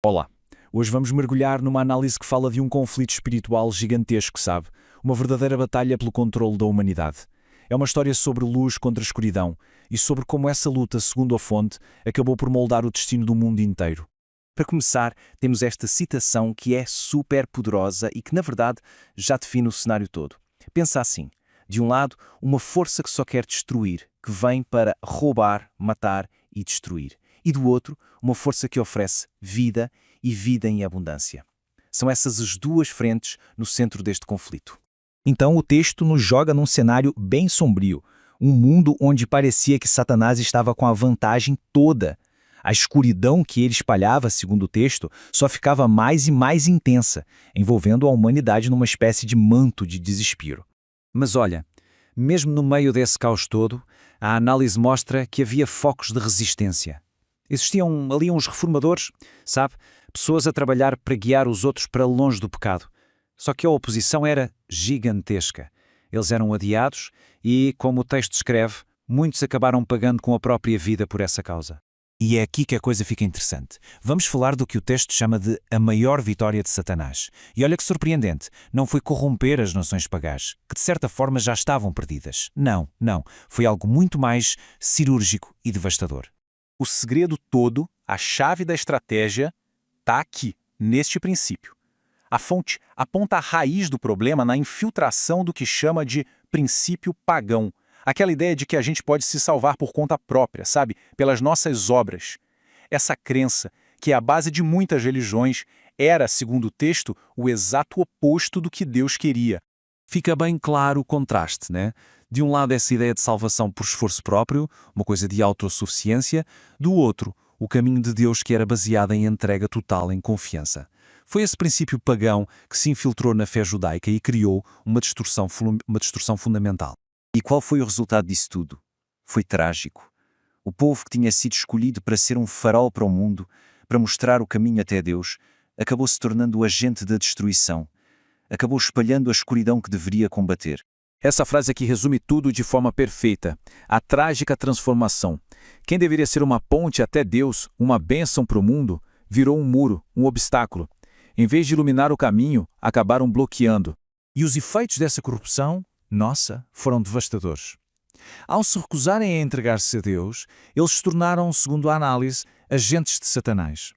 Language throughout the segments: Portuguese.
Olá, hoje vamos mergulhar numa análise que fala de um conflito espiritual gigantesco, sabe? Uma verdadeira batalha pelo controle da humanidade. É uma história sobre luz contra escuridão e sobre como essa luta, segundo a fonte, acabou por moldar o destino do mundo inteiro. Para começar, temos esta citação que é super poderosa e que, na verdade, já define o cenário todo. Pensa assim: de um lado, uma força que só quer destruir, que vem para roubar, matar e destruir. E do outro, uma força que oferece vida e vida em abundância. São essas as duas frentes no centro deste conflito. Então o texto nos joga num cenário bem sombrio, um mundo onde parecia que Satanás estava com a vantagem toda. A escuridão que ele espalhava, segundo o texto, só ficava mais e mais intensa, envolvendo a humanidade numa espécie de manto de desespero. Mas olha, mesmo no meio desse caos todo, a análise mostra que havia focos de resistência. Existiam ali uns reformadores, sabe? Pessoas a trabalhar para guiar os outros para longe do pecado. Só que a oposição era gigantesca. Eles eram odiados e, como o texto descreve, muitos acabaram pagando com a própria vida por essa causa. E é aqui que a coisa fica interessante. Vamos falar do que o texto chama de a maior vitória de Satanás. E olha que surpreendente, não foi corromper as nações pagãs, que de certa forma já estavam perdidas. Não. Foi algo muito mais cirúrgico e devastador. O segredo todo, a chave da estratégia, está aqui, neste princípio. A fonte aponta a raiz do problema na infiltração do que chama de princípio pagão. Aquela ideia de que a gente pode se salvar por conta própria, sabe? Pelas nossas obras. Essa crença, que é a base de muitas religiões, era, segundo o texto, o exato oposto do que Deus queria. Fica bem claro o contraste, né? De um lado, essa ideia de salvação por esforço próprio, uma coisa de autossuficiência, do outro, o caminho de Deus que era baseado em entrega total, em confiança. Foi esse princípio pagão que se infiltrou na fé judaica e criou uma distorção fundamental. E qual foi o resultado disso tudo? Foi trágico. O povo que tinha sido escolhido para ser um farol para o mundo, para mostrar o caminho até Deus, acabou se tornando o agente da destruição. Acabou espalhando a escuridão que deveria combater. Essa frase aqui resume tudo de forma perfeita. A trágica transformação. Quem deveria ser uma ponte até Deus, uma bênção para o mundo, virou um muro, um obstáculo. Em vez de iluminar o caminho, acabaram bloqueando. E os efeitos dessa corrupção, foram devastadores. Ao se recusarem a entregar-se a Deus, eles se tornaram, segundo a análise, agentes de Satanás.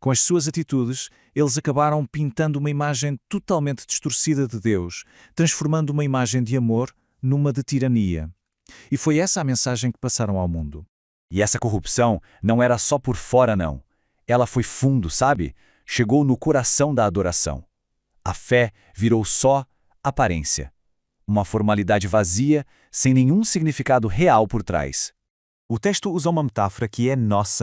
Com as suas atitudes, eles acabaram pintando uma imagem totalmente distorcida de Deus, transformando uma imagem de amor numa de tirania. E foi essa a mensagem que passaram ao mundo. E essa corrupção não era só por fora, não. Ela foi fundo, sabe? Chegou no coração da adoração. A fé virou só aparência. Uma formalidade vazia, sem nenhum significado real por trás. O texto usa uma metáfora que é,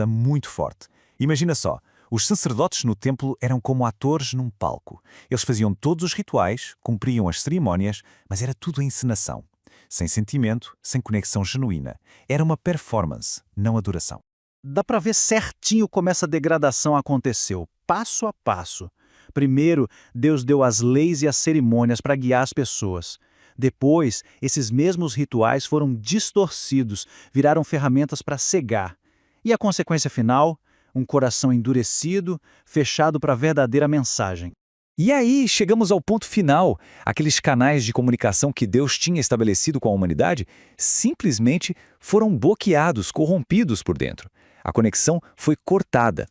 muito forte. Imagina só, os sacerdotes no templo eram como atores num palco. Eles faziam todos os rituais, cumpriam as cerimônias, mas era tudo encenação. Sem sentimento, sem conexão genuína. Era uma performance, não adoração. Dá para ver certinho como essa degradação aconteceu, passo a passo. Primeiro, Deus deu as leis e as cerimônias para guiar as pessoas. Depois, esses mesmos rituais foram distorcidos, viraram ferramentas para cegar. E a consequência final? Um coração endurecido, fechado para a verdadeira mensagem. E aí chegamos ao ponto final. Aqueles canais de comunicação que Deus tinha estabelecido com a humanidade simplesmente foram bloqueados, corrompidos por dentro. A conexão foi cortada.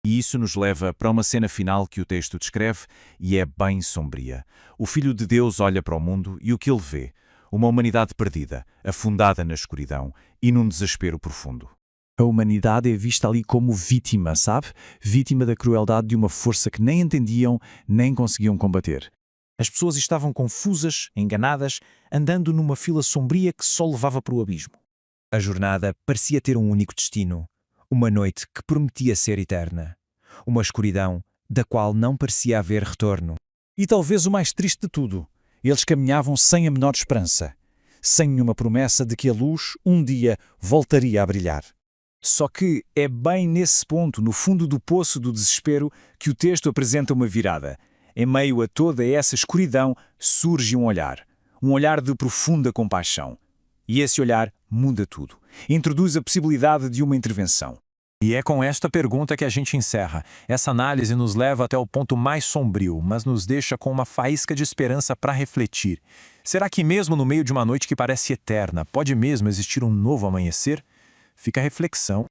E isso nos leva para uma cena final que o texto descreve e é bem sombria. O Filho de Deus olha para o mundo e o que ele vê? Uma humanidade perdida, afundada na escuridão e num desespero profundo. A humanidade é vista ali como vítima, sabe? Vítima da crueldade de uma força que nem entendiam, nem conseguiam combater. As pessoas estavam confusas, enganadas, andando numa fila sombria que só levava para o abismo. A jornada parecia ter um único destino. Uma noite que prometia ser eterna. Uma escuridão da qual não parecia haver retorno. E talvez o mais triste de tudo, eles caminhavam sem a menor esperança, sem nenhuma promessa de que a luz um dia voltaria a brilhar. Só que é bem nesse ponto, no fundo do poço do desespero, que o texto apresenta uma virada. Em meio a toda essa escuridão surge um olhar de profunda compaixão. E esse olhar muda tudo. Introduz a possibilidade de uma intervenção. E é com esta pergunta que a gente encerra. Essa análise nos leva até o ponto mais sombrio, mas nos deixa com uma faísca de esperança para refletir. Será que mesmo no meio de uma noite que parece eterna, pode mesmo existir um novo amanhecer? Fica a reflexão.